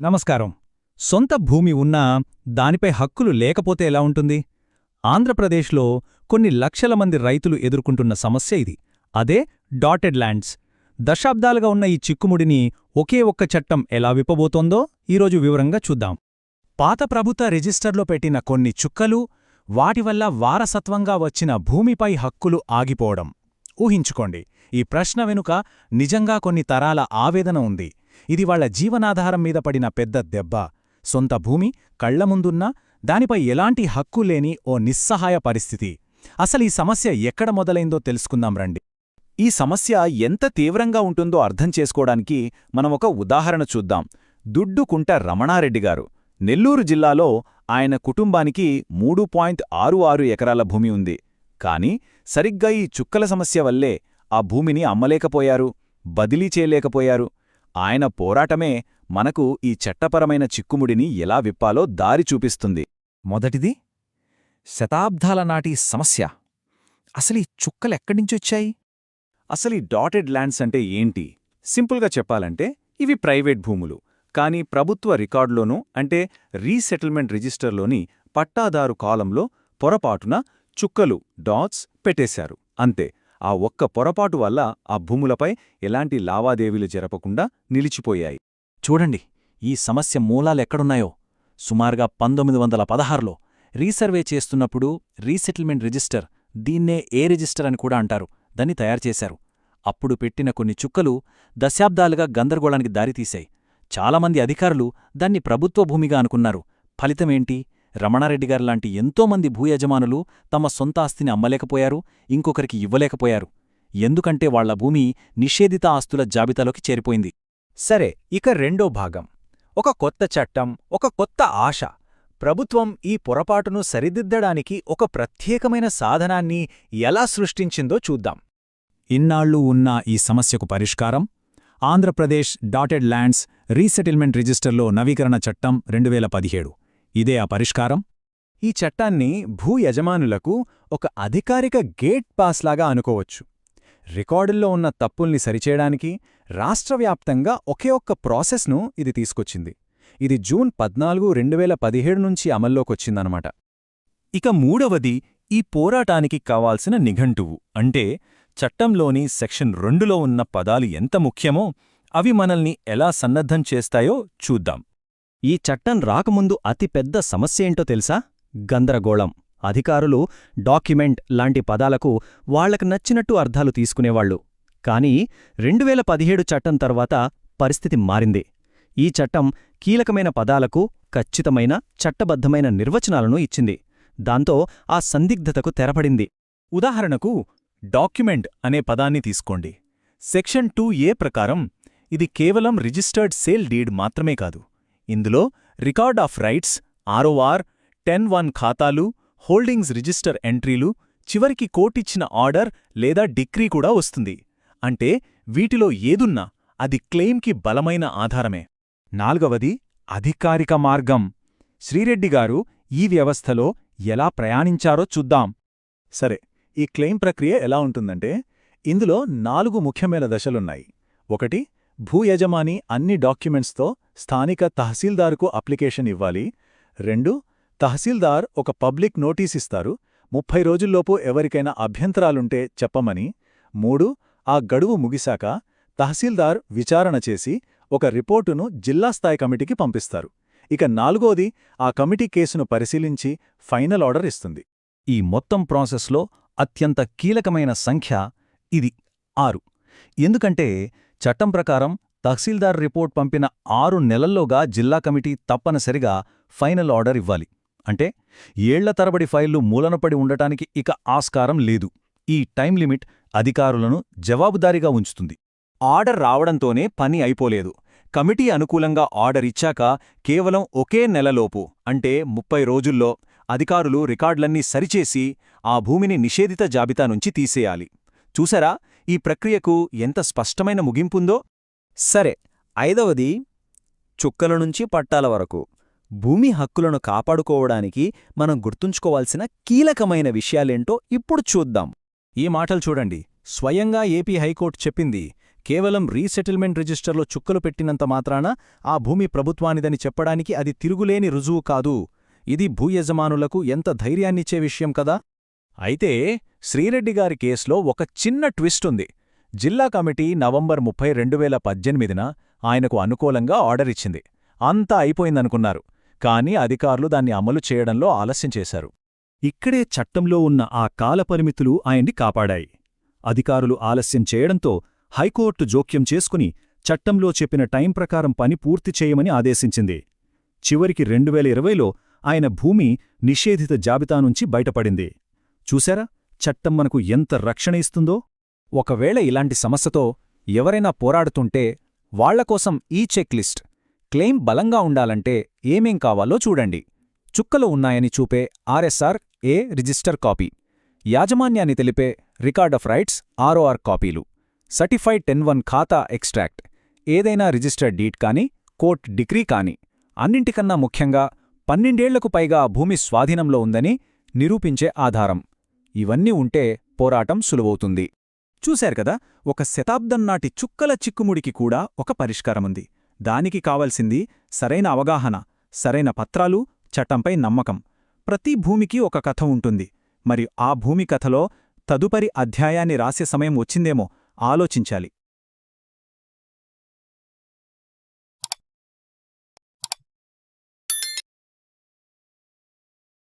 నమస్కారం. సొంత భూమి ఉన్నా దానిపై హక్కులు లేకపోతే ఎలా ఉంటుంది? ఆంధ్రప్రదేశ్లో కొన్ని లక్షల మంది రైతులు ఎదుర్కొంటున్న సమస్య ఇది. అదే డాటెడ్ ల్యాండ్స్. దశాబ్దాలుగా ఉన్న ఈ చిక్కుముడిని ఒకే ఒక్క చట్టం ఎలా విప్పబోతోందో ఈరోజు వివరంగా చూద్దాం. పాత ప్రభుత్వ రిజిస్టర్లో పెట్టిన కొన్ని చుక్కలు, వాటివల్ల వారసత్వంగా వచ్చిన భూమిపై హక్కులు ఆగిపోవడం. ఊహించుకోండి, ఈ ప్రశ్న వెనుక నిజంగా కొన్ని తరాల ఆవేదన ఉంది. ఇది వాళ్ల జీవనాధారం మీద పడిన పెద్ద దెబ్బ. సొంత భూమి కళ్లముందున్నా దానిపై ఎలాంటి హక్కు లేని ఓ నిస్సహాయ పరిస్థితి. అసలు ఈ సమస్య ఎక్కడ మొదలైందో తెలుసుకుందాం రండి. ఈ సమస్య ఎంత తీవ్రంగా ఉంటుందో అర్థం చేసుకోవడానికి మనం ఒక ఉదాహరణ చూద్దాం. దుడ్డుకుంట రమణారెడ్డిగారు, నెల్లూరు జిల్లాలో ఆయన కుటుంబానికి 3.66 ఎకరాల భూమి ఉంది. కాని సరిగ్గా ఈ చుక్కల సమస్య వల్లే ఆ భూమిని అమ్మలేకపోయారు, బదిలీ చేయలేకపోయారు. ఆయన పోరాటమే మనకు ఈ చట్టపరమైన చిక్కుముడిని ఎలా విప్పాలో దారి చూపిస్తుంది. మొదటిది, శతాబ్దాల నాటి సమస్య. అసలీ చుక్కలెక్కడినుంచొచ్చాయి? అసలీ డాటెడ్ ల్యాండ్స్ అంటే ఏంటి? సింపుల్గా చెప్పాలంటే ఇవి ప్రైవేట్ భూములు, కానీ ప్రభుత్వ రికార్డులోనూ అంటే రీసెటిల్మెంట్ రిజిస్టర్లోని పట్టాదారు కాలంలో పొరపాటున చుక్కలు డాట్స్ పెట్టేశారు. అంతే. ఆ ఒక్క పొరపాటు వల్ల ఆ భూములపై ఎలాంటి లావాదేవీలు జరపకుండా నిలిచిపోయాయి. చూడండి, ఈ సమస్య మూలాలెక్కడున్నాయో. సుమారుగా 1916లో రీసర్వే చేస్తున్నప్పుడు రీసెటిల్మెంట్ రిజిస్టర్, దీన్నే ఏ రిజిస్టర్ అని కూడా అంటారు, దాన్ని తయారుచేశారు. అప్పుడు పెట్టిన కొన్ని చుక్కలు దశాబ్దాలుగా గందరగోళానికి దారితీశాయి. చాలామంది అధికారులు దాన్ని ప్రభుత్వ భూమిగా అనుకున్నారు. ఫలితమేంటి? రమణారెడ్డిగారిలాంటి ఎంతోమంది భూయజమానులు తమ సొంత ఆస్తిని అమ్మలేకపోయారు, ఇంకొకరికి ఇవ్వలేకపోయారు. ఎందుకంటే వాళ్ల భూమి నిషేధిత ఆస్తుల జాబితాలోకి చేరిపోయింది. సరే, ఇక రెండో భాగం. ఒక కొత్త చట్టం, ఒక కొత్త ఆశ. ప్రభుత్వం ఈ పొరపాటును సరిదిద్దడానికి ఒక ప్రత్యేకమైన సాధనాన్ని ఎలా సృష్టించిందో చూద్దాం. ఇన్నాళ్లు ఉన్న ఈ సమస్యకు పరిష్కారం ఆంధ్రప్రదేశ్ డాటెడ్ ల్యాండ్స్ రీసెటిల్మెంట్ రిజిస్టర్లో నవీకరణ చట్టం 2017. ఇదే ఆ పరిష్కారం. ఈ చట్టాన్ని భూ యజమానులకు ఒక అధికారిక గేట్ పాస్లాగా అనుకోవచ్చు. రికార్డుల్లో ఉన్న తప్పుల్ని సరిచేయడానికి రాష్ట్రవ్యాప్తంగా ఒకే ఒక్క ప్రాసెస్ను ఇది తీసుకొచ్చింది. ఇది జూన్ 14, 2017 నుంచి అమల్లోకొచ్చిందనమాట. ఇక మూడవది, ఈ పోరాటానికి కావాల్సిన నిఘంటువు. అంటే చట్టంలోని సెక్షన్ 2లో ఉన్న పదాలు ఎంత ముఖ్యమో అవి మనల్ని ఎలా సన్నద్ధం చేస్తాయో చూద్దాం. ఈ చట్టం రాకముందు అతిపెద్ద సమస్యేంటో తెలుసా? గందరగోళం. అధికారులు డాక్యుమెంట్ లాంటి పదాలకు వాళ్లకు నచ్చినట్టు అర్థాలు తీసుకునేవాళ్లు. కానీ 2017 చట్టం తర్వాత పరిస్థితి మారింది. ఈ చట్టం కీలకమైన పదాలకు ఖచ్చితమైన చట్టబద్ధమైన నిర్వచనాలను ఇచ్చింది. దాంతో ఆ సందిగ్ధతకు తెరపడింది. ఉదాహరణకు, డాక్యుమెంట్ అనే పదాన్ని తీసుకోండి. సెక్షన్ 2A ప్రకారం ఇది కేవలం రిజిస్టర్డ్ సేల్ డీడ్ మాత్రమే కాదు. ఇందులో రికార్డ్ ఆఫ్ రైట్స్, ROR, 10(1) ఖాతాలు, హోల్డింగ్స్ రిజిస్టర్ ఎంట్రీలు, చివరికి కోర్టిచ్చిన ఆర్డర్ లేదా డిక్రీ కూడా వస్తుంది. అంటే వీటిలో ఏదున్నా అది క్లెయిమ్కి బలమైన ఆధారమే. నాల్గవది, అధికారిక మార్గం. శ్రీరెడ్డిగారు ఈ వ్యవస్థలో ఎలా ప్రయాణించారో చూద్దాం. సరే, ఈ క్లెయిమ్ ప్రక్రియ ఎలా ఉంటుందంటే, ఇందులో 4 ముఖ్యమైన దశలున్నాయి. 1, భూయజమాని అన్ని డాక్యుమెంట్స్తో స్థానిక తహసీల్దారుకు అప్లికేషన్ ఇవ్వాలి. 2, తహసీల్దార్ ఒక పబ్లిక్ నోటీసిస్తారు, 30 రోజుల్లోపు ఎవరికైనా అభ్యంతరాలుంటే చెప్పమని. 3, ఆ గడువు ముగిశాక తహసీల్దార్ విచారణ చేసి ఒక రిపోర్టును జిల్లాస్థాయి కమిటీకి పంపిస్తారు. ఇక 4వది, ఆ కమిటీ కేసును పరిశీలించి ఫైనల్ ఆర్డర్ ఇస్తుంది. ఈ మొత్తం ప్రాసెస్లో అత్యంత కీలకమైన సంఖ్య ఇది 6. ఎందుకంటే చట్టం ప్రకారం తహసీల్దార్ రిపోర్ట్ పంపిన 6 నెలల్లోగా జిల్లా కమిటీ తప్పనిసరిగా ఫైనల్ ఆర్డర్ ఇవ్వాలి. అంటే ఏళ్ల తరబడి ఫైళ్లు మూలనపడి ఉండటానికి ఇక ఆస్కారం లేదు. ఈ టైం లిమిట్ అధికారులను జవాబుదారీగా ఉంచుతుంది. ఆర్డర్ రావడంతోనే పని అయిపోలేదు. కమిటీ అనుకూలంగా ఆర్డర్ ఇచ్చాక కేవలం ఒకే నెలలోపు, అంటే 30 రోజుల్లో అధికారులు రికార్డులన్నీ సరిచేసి ఆ భూమిని నిషేధిత జాబితా నుంచి తీసేయాలి. చూసారా ఈ ప్రక్రియకు ఎంత స్పష్టమైన ముగింపుందో? సరే, 5వది, చుక్కల నుంచి పట్టాల వరకు. భూమి హక్కులను కాపాడుకోవడానికి మనం గుర్తుంచుకోవాల్సిన కీలకమైన విషయాలేంటో ఇప్పుడు చూద్దాం. ఈ మాటలు చూడండి, స్వయంగా ఏపీ హైకోర్టు చెప్పింది. కేవలం రీసెటిల్మెంట్ రిజిస్టర్లో చుక్కలు పెట్టినంత మాత్రాన ఆ భూమి ప్రభుత్వానిదని చెప్పడానికి అది తిరుగులేని రుజువు కాదు. ఇది భూయజమానులకు ఎంత ధైర్యాన్నిచ్చే విషయం కదా. అయితే శ్రీరెడ్డిగారి కేసులో ఒక చిన్న ట్విస్ట్ ఉంది. జిల్లా కమిటీ నవంబర్ 30, 2018న ఆయనకు అనుకూలంగా ఆర్డరిచ్చింది. అంతా అయిపోయిందనుకున్నారు. కానీ అధికారులు దాన్ని అమలు చేయడంలో ఆలస్యం చేశారు. ఇక్కడే చట్టంలో ఉన్న ఆ కాలపరిమితులు ఆయన్ని కాపాడాయి. అధికారులు ఆలస్యం చేయడంతో హైకోర్టు జోక్యం చేసుకుని చట్టంలో చెప్పిన టైం ప్రకారం పని పూర్తి చేయమని ఆదేశించింది. చివరికి 2020లో ఆయన భూమి నిషేధిత జాబితా నుంచి బయటపడింది. చూశారా చట్టం మనకు ఎంత రక్షణ ఇస్తుందో. ఒకవేళ ఇలాంటి సమస్యతో ఎవరైనా పోరాడుతుంటే వాళ్లకోసం ఈ చెక్ లిస్ట్. క్లెయిమ్ బలంగా ఉండాలంటే ఏమేం కావాలో చూడండి. చుక్కలు ఉన్నాయని చూపే ఆర్ఎస్ఆర్ ఏ రిజిస్టర్ కాపీ, యాజమాన్యాన్ని తెలిపే రికార్డ్ ఆఫ్ రైట్స్ ఆర్ఓఆర్ కాపీలు, సర్టిఫైడ్ 10(1) ఖాతా ఎక్స్ట్రాక్ట్, ఏదైనా రిజిస్టర్డ్ డీడ్ కానీ కోర్ట్ డిక్రీ కానీ, అన్నింటికన్నా ముఖ్యంగా 12 ఏళ్లకు పైగా భూమి స్వాధీనంలో ఉందని నిరూపించే ఆధారం. ఇవన్నీ ఉంటే పోరాటం సులువవుతుంది. చూశారు కదా, ఒక శతాబ్దం నాటి చుక్కల చిక్కుముడికి కూడా ఒక పరిష్కారముంది. దానికి కావలసింది సరైన అవగాహన, సరైన పత్రాలు, చట్టంపై నమ్మకం. ప్రతి భూమికి ఒక కథ ఉంటుంది. మరి ఆ భూమి కథలో తదుపరి అధ్యాయాన్ని రాసే సమయం వచ్చిందేమో ఆలోచించాలి.